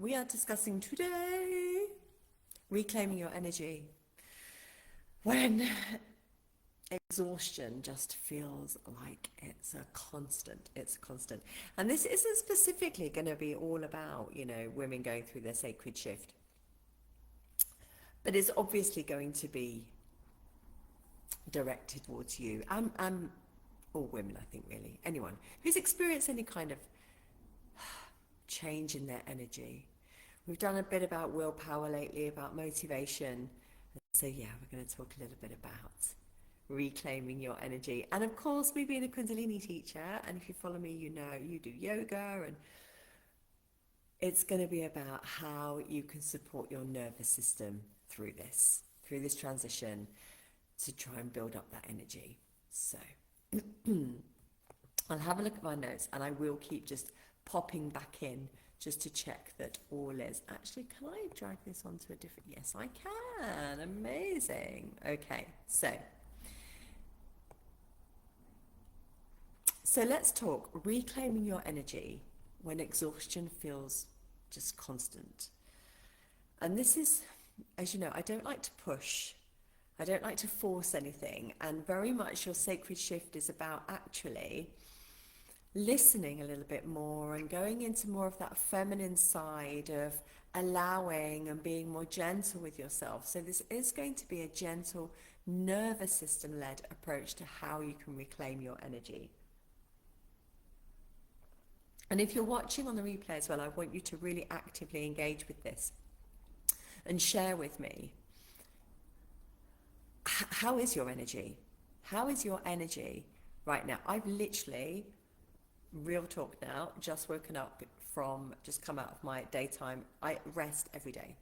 We are discussing today reclaiming your energy when exhaustion just feels like it's a constant. It's a constant. And this isn't specifically going to be all about, women going through their sacred shift, but it's obviously going to be directed towards you and all women, I think, really. Anyone who's experienced any kind of change in their energy. We've done a bit about willpower lately, about motivation. So yeah, we're going to talk a little bit about reclaiming your energy. And of course, me being a Kundalini teacher, and if you follow me, you know you do yoga, and it's going to be about how you can support your nervous system through this transition to try and build up that energy. So I'll have a look at my notes, and I will keep just popping back in just to check that all is. Actually, can I drag this onto a different? Yes, I can. Amazing. Okay, so let's talk reclaiming your energy when exhaustion feels just constant. And this is, as you know, I don't like to push. I don't like to force anything. And very much your sacred shift is about actually listening a little bit more and going into more of that feminine side of allowing and being more gentle with yourself. So this is going to be a gentle nervous system led approach to how you can reclaim your energy. And if you're watching on the replay as well, I want you to really actively engage with this and share with me, how is your energy? How is your energy right now? I've literally, real talk now, just woken up just come out of my daytime. I rest every day.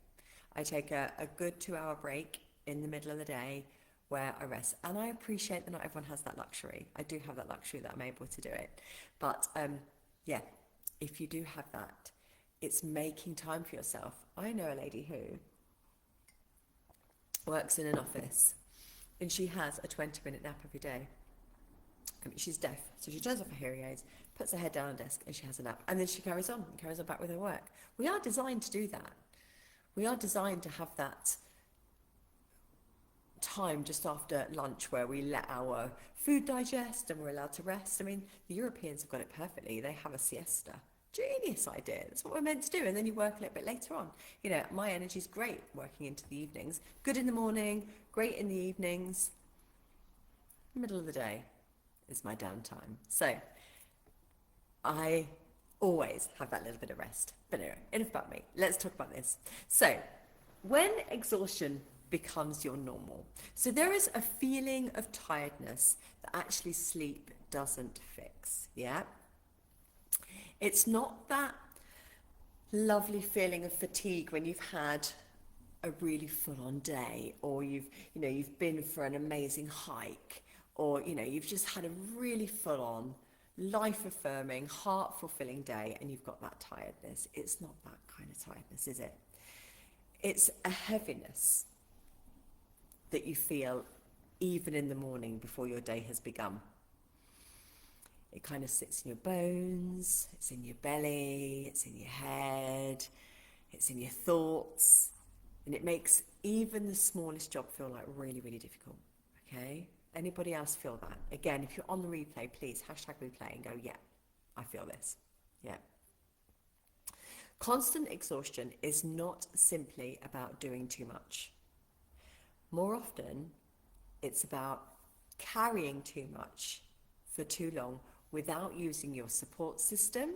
I take a good 2-hour break in the middle of the day where I rest. And I appreciate that not everyone has that luxury. I do have that luxury that I'm able to do it. But yeah, if you do have that, it's making time for yourself. I know a lady who works in an office and she has a 20-minute nap every day. I mean, she's deaf, so she turns off her hearing aids, puts her head down on the desk, and she has a nap. And then she carries on back with her work. We are designed to do that. We are designed to have that time just after lunch where we let our food digest and we're allowed to rest. I mean, the Europeans have got it perfectly. They have a siesta. Genius idea. That's what we're meant to do. And then you work a little bit later on. My energy's great working into the evenings. Good in the morning, great in the evenings. Middle of the day is my downtime. So I always have that little bit of rest. But anyway, enough about me. Let's talk about this. So when exhaustion becomes your normal, so there is a feeling of tiredness that actually sleep doesn't fix. Yeah. It's not that lovely feeling of fatigue when you've had a really full-on day, or you've been for an amazing hike, or you've just had a really full-on life-affirming, heart-fulfilling day and you've got that tiredness. It's not that kind of tiredness, is it? It's a heaviness that you feel even in the morning before your day has begun. It kind of sits in your bones, it's in your belly, it's in your head, it's in your thoughts, and it makes even the smallest job feel like really, really difficult. Okay? Anybody else feel that? Again, if you're on the replay, please #replay and go, yeah, I feel this. Yeah. Constant exhaustion is not simply about doing too much. More often, it's about carrying too much for too long without using your support system,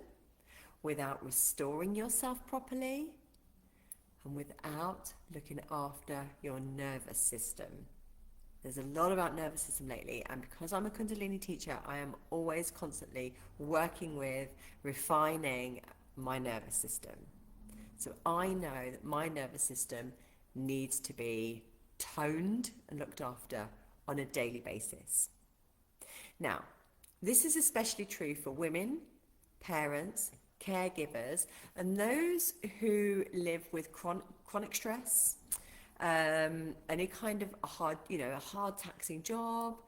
without restoring yourself properly, and without looking after your nervous system. There's a lot about nervous system lately, and because I'm a Kundalini teacher, I am always constantly working with refining my nervous system. So I know that my nervous system needs to be toned and looked after on a daily basis. Now, this is especially true for women, parents, caregivers, and those who live with chronic stress, any kind of a hard taxing job.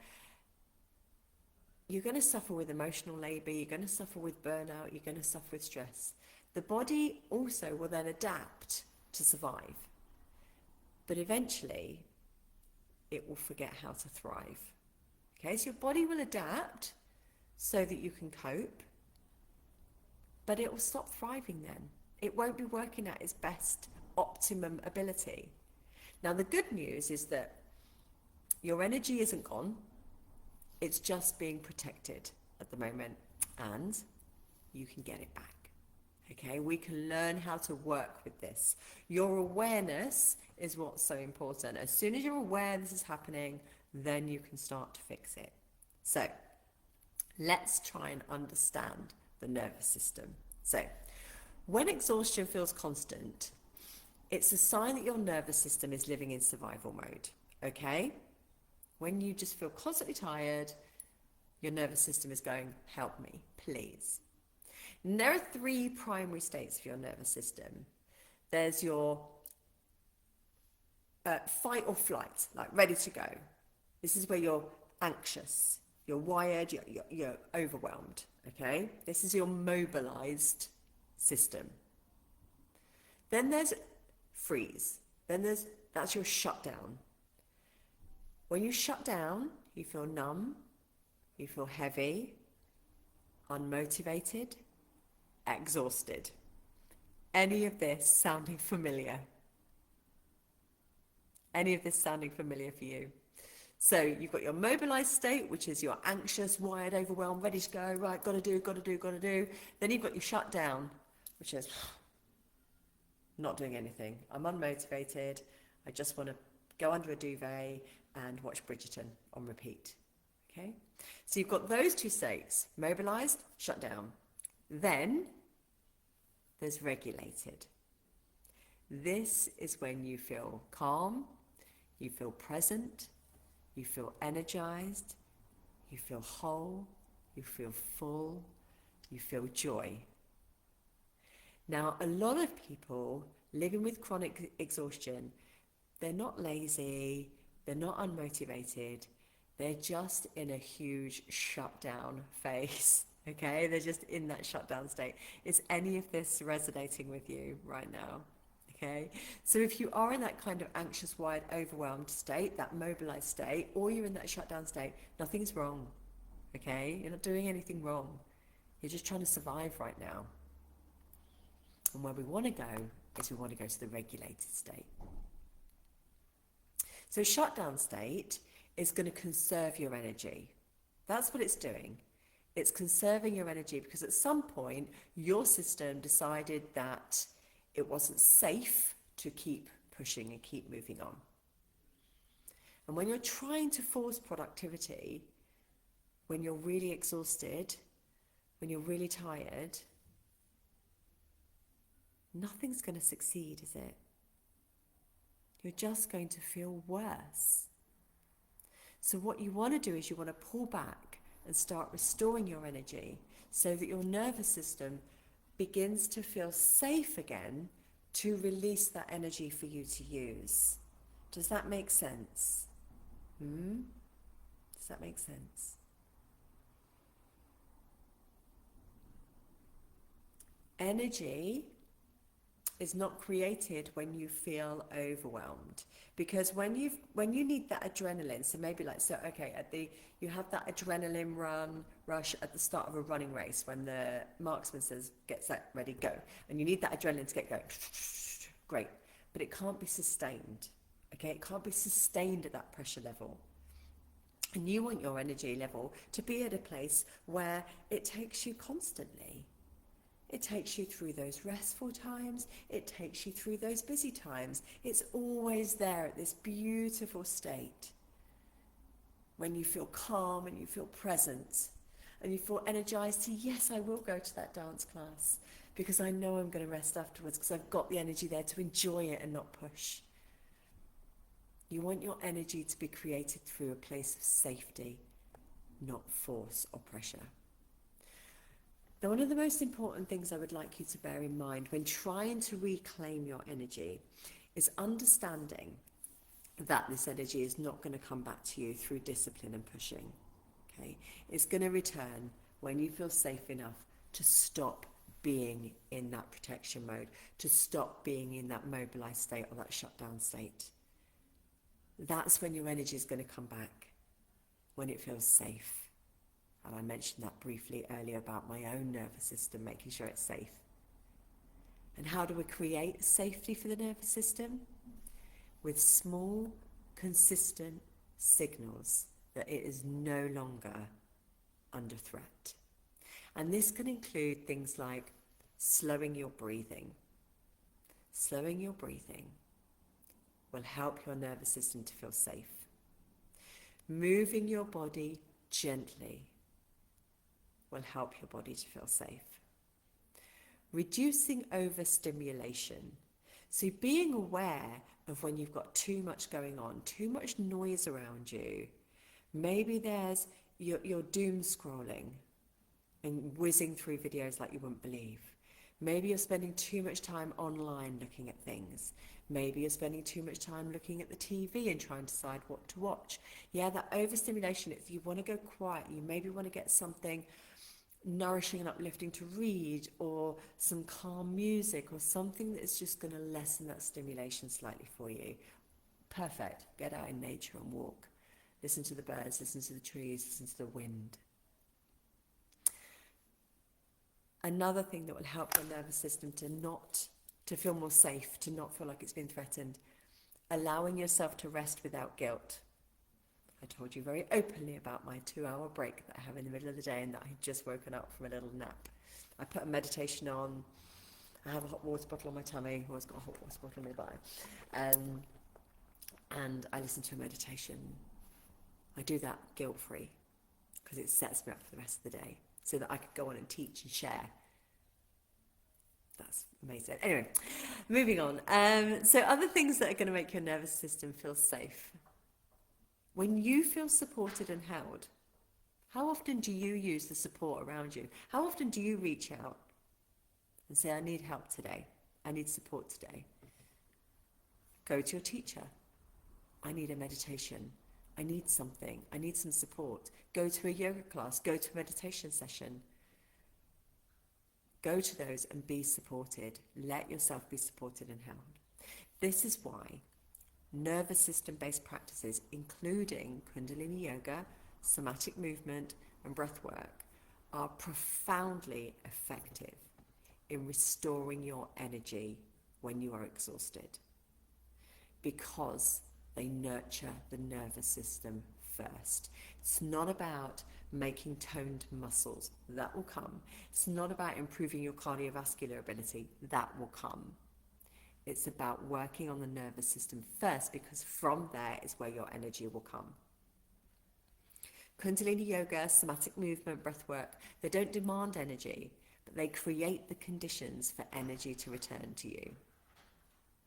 You're going to suffer with emotional labor, you're going to suffer with burnout, you're going to suffer with stress. The body also will then adapt to survive, but eventually it will forget how to thrive. Okay, so your body will adapt so that you can cope, but it will stop thriving then. It won't be working at its best optimum ability. Now, the good news is that your energy isn't gone. It's just being protected at the moment, and you can get it back. Okay, we can learn how to work with this. Your awareness is what's so important. As soon as you're aware this is happening, then you can start to fix it. So let's try and understand the nervous system. So when exhaustion feels constant, it's a sign that your nervous system is living in survival mode. Okay, when you just feel constantly tired, your nervous system is going, help me, please. And there are three primary states of your nervous system. There's your fight or flight, like ready to go. This is where you're anxious, you're wired, you're overwhelmed, okay? This is your mobilized system. Then there's freeze. That's your shutdown. When you shut down, you feel numb, you feel heavy, unmotivated, exhausted. Any of this sounding familiar? Any of this sounding familiar for you? So you've got your mobilized state, which is you're anxious, wired, overwhelmed, ready to go, right, gotta do. Then you've got your shutdown, which is not doing anything. I'm unmotivated. I just want to go under a duvet and watch Bridgerton on repeat. Okay? So you've got those two states, mobilized, shut down. Then there's regulated. This is when you feel calm, you feel present, you feel energized, you feel whole, you feel full, you feel joy. Now, a lot of people living with chronic exhaustion, they're not lazy, they're not unmotivated, they're just in a huge shutdown phase, okay? They're just in that shutdown state. Is any of this resonating with you right now? Okay, so if you are in that kind of anxious, wired, overwhelmed state, that mobilized state, or you're in that shutdown state, nothing's wrong, okay? You're not doing anything wrong. You're just trying to survive right now. And where we want to go is we want to go to the regulated state. So shutdown state is going to conserve your energy. That's what it's doing. It's conserving your energy because at some point your system decided that it wasn't safe to keep pushing and keep moving on. And when you're trying to force productivity, when you're really exhausted, when you're really tired, nothing's going to succeed, is it? You're just going to feel worse. So what you want to do is you want to pull back and start restoring your energy so that your nervous system begins to feel safe again to release that energy for you to use. Does that make sense? Does that make sense? Energy is not created when you feel overwhelmed, because when you need that adrenaline, so maybe you have that adrenaline rush at the start of a running race when the marksman says get set ready go, and you need that adrenaline to get going. Great, but it can't be sustained. Okay, it can't be sustained at that pressure level. And you want your energy level to be at a place where it takes you constantly. It takes you through those restful times. It takes you through those busy times. It's always there at this beautiful state when you feel calm and you feel present and you feel energized to, yes, I will go to that dance class because I know I'm going to rest afterwards because I've got the energy there to enjoy it and not push. You want your energy to be created through a place of safety, not force or pressure. Now, one of the most important things I would like you to bear in mind when trying to reclaim your energy is understanding that this energy is not going to come back to you through discipline and pushing. Okay? It's going to return when you feel safe enough to stop being in that protection mode, to stop being in that mobilized state or that shutdown state. That's when your energy is going to come back, when it feels safe. And I mentioned that briefly earlier about my own nervous system, making sure it's safe. And how do we create safety for the nervous system? With small, consistent signals that it is no longer under threat. And this can include things like slowing your breathing. Slowing your breathing will help your nervous system to feel safe. Moving your body gently will help your body to feel safe. Reducing overstimulation. So being aware of when you've got too much going on, too much noise around you. Maybe there's you're doom scrolling and whizzing through videos like you wouldn't believe. Maybe you're spending too much time online looking at things. Maybe you're spending too much time looking at the TV and trying to decide what to watch. Yeah, that overstimulation, if you want to go quiet, you maybe want to get something nourishing and uplifting to read, or some calm music, or something that's just going to lessen that stimulation slightly for you. Perfect. Get out in nature and walk. Listen to the birds, listen to the trees, listen to the wind. Another thing that will help your nervous system to feel more safe, to not feel like it's been threatened, allowing yourself to rest without guilt. I told you very openly about my 2-hour break that I have in the middle of the day and that I had just woken up from a little nap. I put a meditation on. I have a hot water bottle on my tummy. I've always got a hot water bottle nearby. And I listen to a meditation. I do that guilt-free because it sets me up for the rest of the day so that I could go on and teach and share. That's amazing. Anyway, moving on. So other things that are going to make your nervous system feel safe. When you feel supported and held, how often do you use the support around you? How often do you reach out and say, I need help today. I need support today. Go to your teacher. I need a meditation. I need something. I need some support. Go to a yoga class. Go to a meditation session. Go to those and be supported. Let yourself be supported and held. This is why nervous system-based practices, including Kundalini Yoga, somatic movement, and breath work, are profoundly effective in restoring your energy when you are exhausted, because they nurture the nervous system first. It's not about making toned muscles. That will come. It's not about improving your cardiovascular ability. That will come. It's about working on the nervous system first, because from there is where your energy will come. Kundalini Yoga, somatic movement, breath work, they don't demand energy, but they create the conditions for energy to return to you.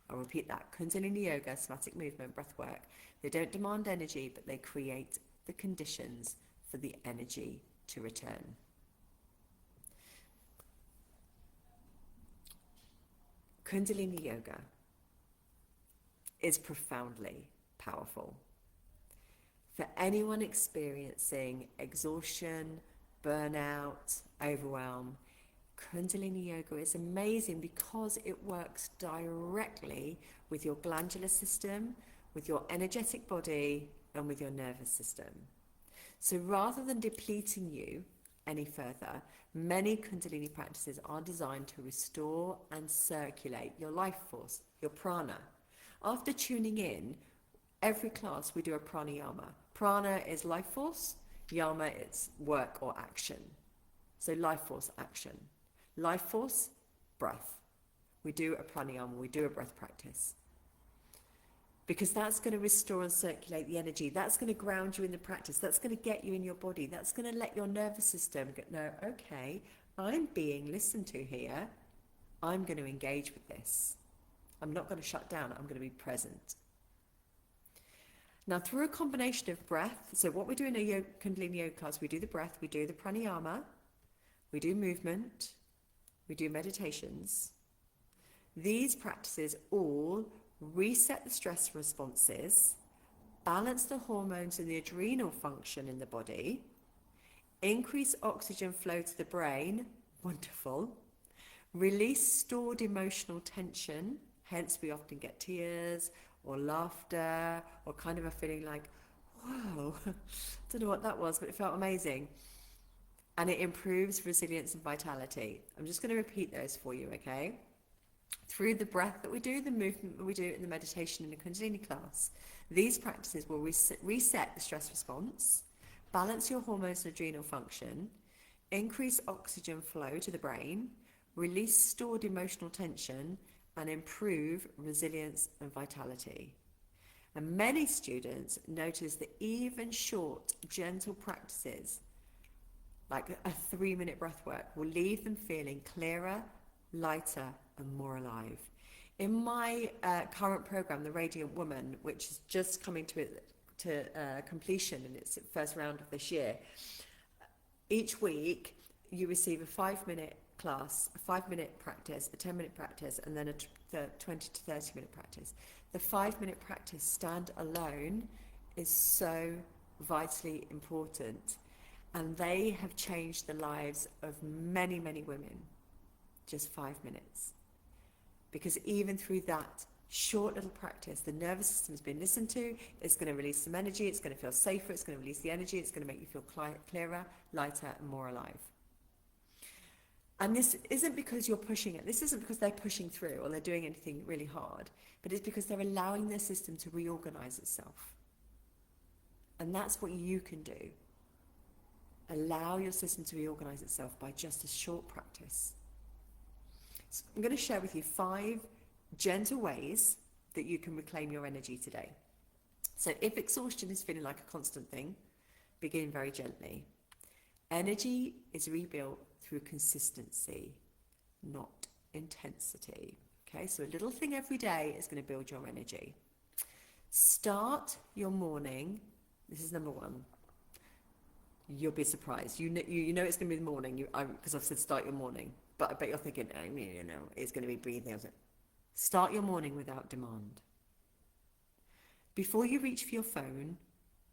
I'll repeat that. Kundalini Yoga, somatic movement, breath work, they don't demand energy, but they create the conditions for the energy to return. Kundalini Yoga is profoundly powerful. For anyone experiencing exhaustion, burnout, overwhelm, Kundalini Yoga is amazing because it works directly with your glandular system, with your energetic body, and with your nervous system. So rather than depleting you any further, many Kundalini practices are designed to restore and circulate your life force, your prana. After tuning in, every class we do a pranayama. Prana is life force, yama is work or action. So life force, action. Life force, breath. We do a pranayama, we do a breath practice. Because that's going to restore and circulate the energy. That's going to ground you in the practice. That's going to get you in your body. That's going to let your nervous system know, okay, I'm being listened to here. I'm going to engage with this. I'm not going to shut down. I'm going to be present. Now, through a combination of breath, so what we do in a Kundalini Yoga class, we do the breath, we do the pranayama, we do movement, we do meditations. These practices all reset the stress responses, balance the hormones and the adrenal function in the body, increase oxygen flow to the brain, wonderful, Release stored emotional tension, hence we often get tears or laughter or kind of a feeling like, whoa, don't know what that was, but it felt amazing. And it improves resilience and vitality. I'm just going to repeat those for you, okay? Through the breath that we do, the movement that we do, and the meditation in the Kundalini class, these practices will reset the stress response, balance your hormones and adrenal function, increase oxygen flow to the brain, release stored emotional tension, and improve resilience and vitality. And many students notice that even short, gentle practices, like a 3-minute breath work, will leave them feeling clearer, lighter, and more alive. In my current program, The Radiant Woman, which is just coming to completion in its first round of this year, each week you receive a 5-minute class, a 5-minute practice, a 10-minute practice, and then a 20 to 30-minute practice. The 5-minute practice stand alone is so vitally important, and they have changed the lives of many, many women. Just 5 minutes. Because even through that short little practice, the nervous system has been listened to, it's going to release some energy, it's going to feel safer, it's going to release the energy, it's going to make you feel clearer, lighter, and more alive. And this isn't because you're pushing it, this isn't because they're pushing through or they're doing anything really hard, but it's because they're allowing their system to reorganize itself. And that's what you can do. Allow your system to reorganize itself by just a short practice. So I'm going to share with you 5 gentle ways that you can reclaim your energy today. So if exhaustion is feeling like a constant thing, begin very gently. Energy is rebuilt through consistency, not intensity. Okay, so a little thing every day is going to build your energy. Start your morning. This is number 1. You'll be surprised. You know it's going to be the morning because I've said start your morning. But I bet you're thinking, it's going to be breathing. Start your morning without demand. Before you reach for your phone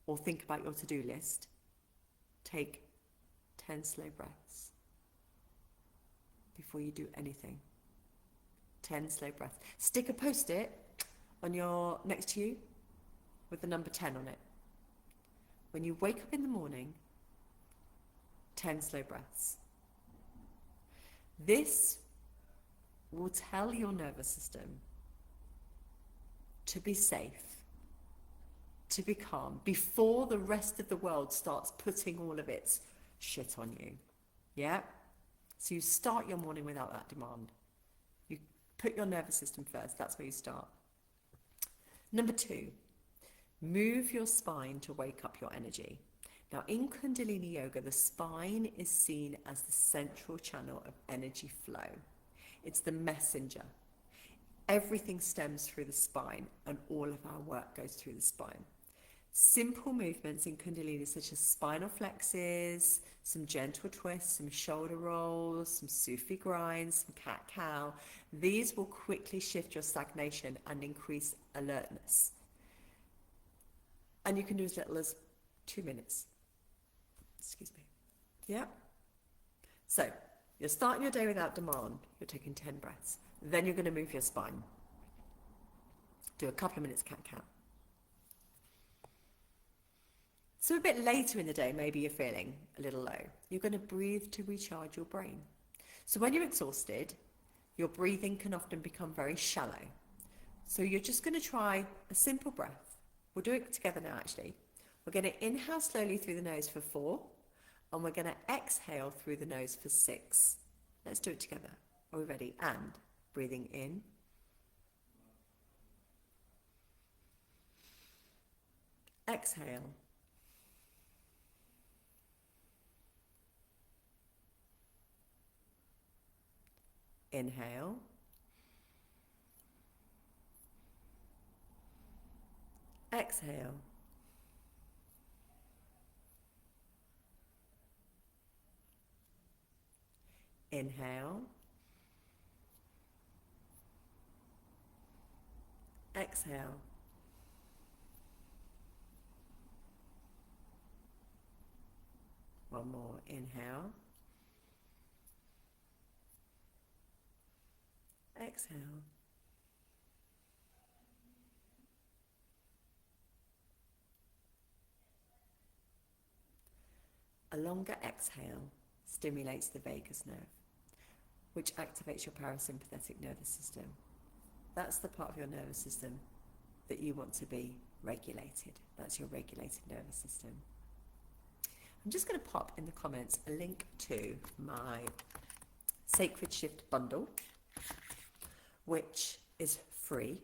or think about your to-do list, take 10 slow breaths. Before you do anything, 10 slow breaths. Stick a post-it on your next to you with the number 10 on it. When you wake up in the morning, 10 slow breaths. This will tell your nervous system to be safe, to be calm, before the rest of the world starts putting all of its shit on you. Yeah? So you start your morning without that demand. You put your nervous system first. That's where you start. Number 2, move your spine to wake up your energy. Now, in Kundalini Yoga, the spine is seen as the central channel of energy flow. It's the messenger. Everything stems through the spine, and all of our work goes through the spine. Simple movements in Kundalini, such as spinal flexes, some gentle twists, some shoulder rolls, some Sufi grinds, some cat-cow, these will quickly shift your stagnation and increase alertness. And you can do as little as 2 minutes. Excuse me. Yeah? So, you're starting your day without demand. You're taking 10 breaths. Then you're going to move your spine. Do a couple of minutes cat-cow. So a bit later in the day, maybe you're feeling a little low. You're going to breathe to recharge your brain. So when you're exhausted, your breathing can often become very shallow. So you're just going to try a simple breath. We'll do it together now, actually. We're going to inhale slowly through the nose for 4, and we're going to exhale through the nose for 6. Let's do it together. Are we ready? And breathing in. Exhale. Inhale. Exhale. Inhale. Exhale. One more. Inhale. Exhale. A longer exhale stimulates the vagus nerve, which activates your parasympathetic nervous system. That's the part of your nervous system that you want to be regulated. That's your regulated nervous system. I'm just going to pop in the comments a link to my Sacred Shift bundle, which is free.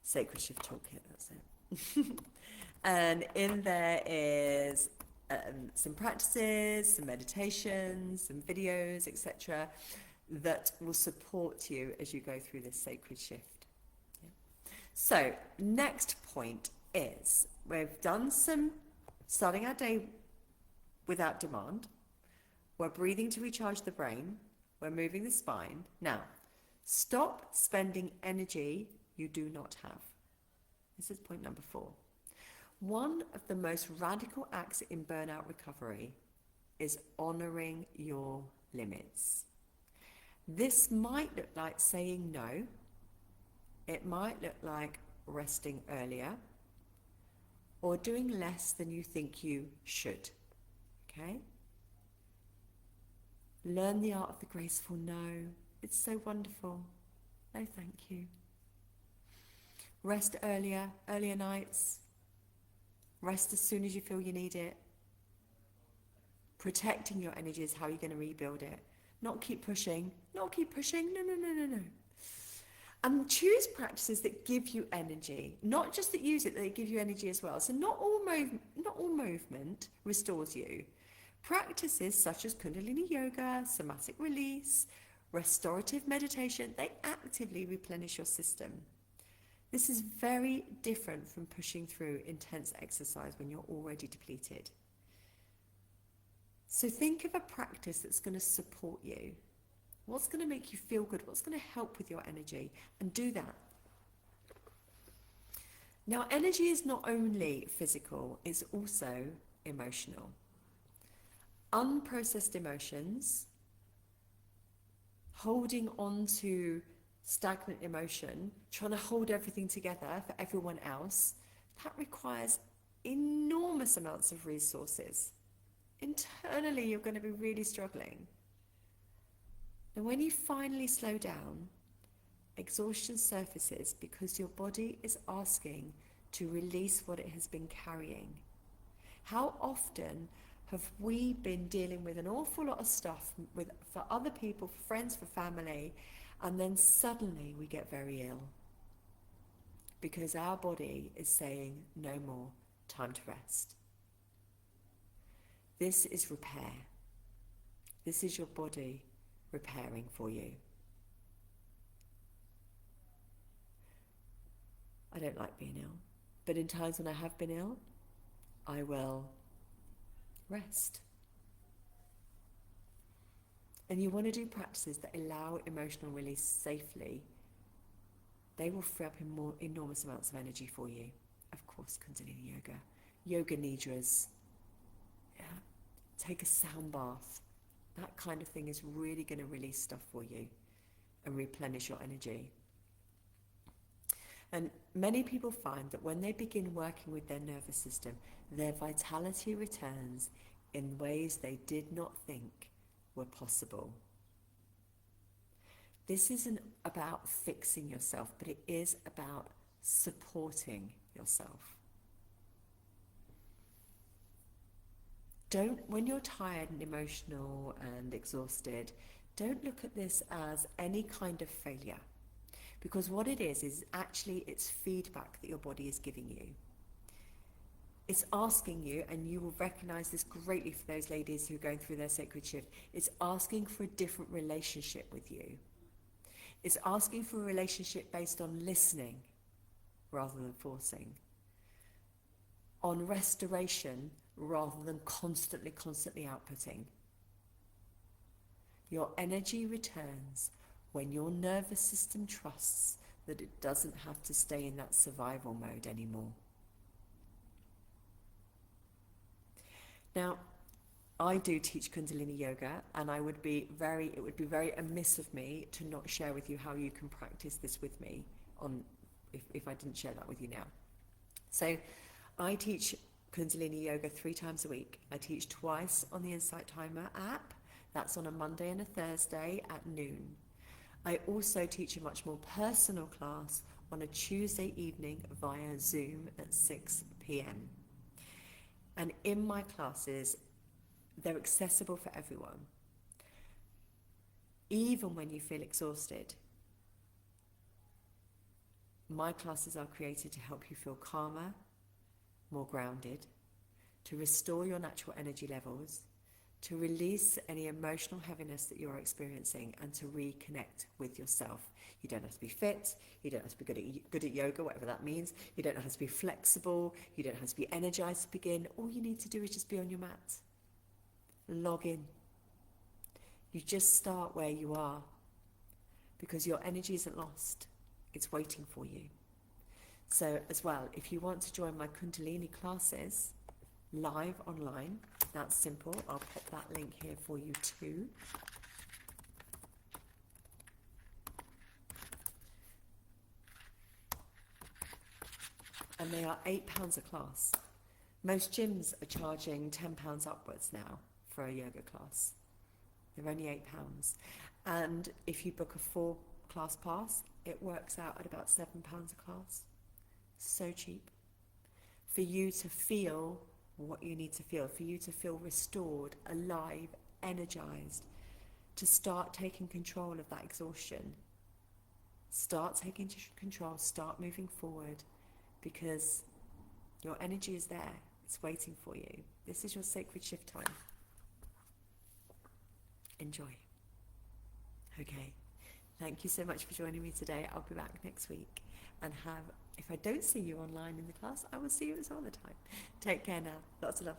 Sacred Shift Toolkit, that's it. And in there is some practices, some meditations, some videos, etc., that will support you as you go through this sacred shift. Yeah. So, next point is we've done some starting our day without demand. We're breathing to recharge the brain. We're moving the spine. Now, stop spending energy you do not have. This is point number 4. One of the most radical acts in burnout recovery is honoring your limits. This might look like saying no. It might look like resting earlier or doing less than you think you should. Okay? Learn the art of the graceful no. It's so wonderful. No, thank you. Rest earlier nights. Rest as soon as you feel you need it. Protecting your energy is how you're going to rebuild it. Not keep pushing. No. And choose practices that give you energy. Not just that use it, they give you energy as well. So not all movement restores you. Practices such as Kundalini Yoga, somatic release, restorative meditation, they actively replenish your system. This is very different from pushing through intense exercise when you're already depleted. So think of a practice that's going to support you. What's going to make you feel good? What's going to help with your energy? And do that. Now, energy is not only physical, it's also emotional. Unprocessed emotions, holding on to stagnant emotion, trying to hold everything together for everyone else, that requires enormous amounts of resources. Internally, you're going to be really struggling. And when you finally slow down, exhaustion surfaces because your body is asking to release what it has been carrying. How often have we been dealing with an awful lot of stuff for other people, for friends, for family, and then suddenly we get very ill because our body is saying no more, time to rest. This is repair. This is your body repairing for you. I don't like being ill, but in times when I have been ill, I will rest. And you want to do practices that allow emotional release safely. They will free up enormous amounts of energy for you. Of course, Kundalini Yoga, Yoga Nidras, take a sound bath. That kind of thing is really going to release stuff for you and replenish your energy. And many people find that when they begin working with their nervous system, their vitality returns in ways they did not think were possible. This isn't about fixing yourself, but it is about supporting yourself. When you're tired and emotional and exhausted, don't look at this as any kind of failure. Because what it is actually it's feedback that your body is giving you. It's asking you, and you will recognize this greatly for those ladies who are going through their sacred shift, it's asking for a different relationship with you. It's asking for a relationship based on listening rather than forcing. On restoration rather than constantly outputting. Your energy returns when your nervous system trusts that it doesn't have to stay in that survival mode anymore. Now, I do teach Kundalini Yoga, and it would be very amiss of me to not share with you how you can practice this with me if I didn't share that with you now. So I teach Kundalini Yoga 3 times a week. I teach twice on the Insight Timer app. That's on a Monday and a Thursday at noon. I also teach a much more personal class on a Tuesday evening via Zoom at 6 p.m. And in my classes, they're accessible for everyone. Even when you feel exhausted, my classes are created to help you feel calmer, more grounded, to restore your natural energy levels, to release any emotional heaviness that you're experiencing, and to reconnect with yourself. You don't have to be fit, you don't have to be good at yoga, whatever that means. You don't have to be flexible, you don't have to be energized to begin. All you need to do is just be on your mat. Log in. You just start where you are, because your energy isn't lost. It's waiting for you. So as well, if you want to join my Kundalini classes live online, that's simple. I'll pop that link here for you too. And they are £8 a class. Most gyms are charging £10 upwards now for a yoga class. They're only £8. And if you book a 4-class pass, it works out at about £7 a class. So cheap. For you to feel what you need to feel, for you to feel restored, alive, energized, to start taking control of that exhaustion. Start taking control, start moving forward, because your energy is there. It's waiting for you. This is your sacred shift time. Enjoy. Okay. Thank you so much for joining me today. I'll be back next week, and if I don't see you online in the class, I will see you some other time. Take care now. Lots of love.